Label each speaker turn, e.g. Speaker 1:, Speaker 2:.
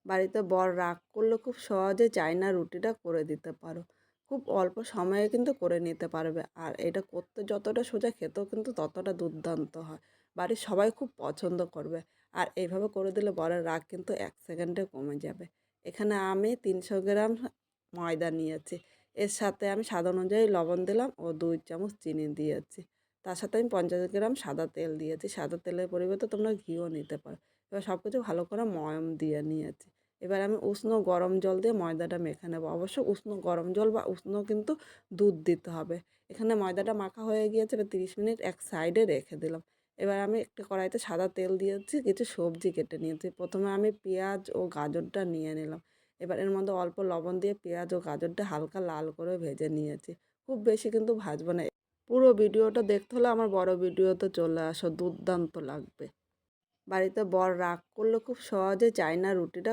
Speaker 1: বাড়িতে বর রাগ করলে খুব সহজে চায়না রুটিটা করে দিতে পারো। খুব অল্প সময়ে কিন্তু করে নিতে পারবে। আর এটা করতে যতটা সোজা খেতেও কিন্তু ততটা দুর্দান্ত হয়। বাড়ির সবাই খুব পছন্দ করবে। আর এইভাবে করে দিলে বরের রাগ কিন্তু ১ সেকেন্ডে কমে যাবে। এখানে আমি ৩০০ গ্রাম ময়দা নিয়েছি। এর সাথে আমি স্বাদ অনুযায়ী লবণ দিলাম ও ২ চামচ চিনি দিয়েছি। তার সাথে আমি ৫০ গ্রাম সাদা তেল দিয়েছি। সাদা তেলের পরিবর্তে তোমরা ঘিও নিতে পারো। এবার সব কিছু ভালো করে ময়াম দিয়ে নিয়েছি। এবার আমি উষ্ণ গরম জল দিয়ে ময়দাটা মেখে নেব। অবশ্য উষ্ণ গরম জল বা উষ্ণ কিন্তু দুধ দিতে হবে। এখানে ময়দাটা মাখা হয়ে গিয়েছে, এবার ৩০ মিনিট এক সাইডে রেখে দিলাম। এবার আমি একটা কড়াইতে সাদা তেল দিয়েছি, কিছু সবজি কেটে নিয়েছি। প্রথমে আমি পেঁয়াজ ও গাজরটা নিয়ে নিলাম। এবার এর মধ্যে অল্প লবণ দিয়ে পেঁয়াজ ও গাজরটা হালকা লাল করে ভেজে নিয়েছি। খুব বেশি কিন্তু ভাজবো না। পুরো ভিডিওটা দেখতে হলে আমার বড় ভিডিওতে চলে আসো, দুর্দান্ত লাগবে। বাড়িতে বর রাগ করলে খুব সহজে চায়না রুটিটা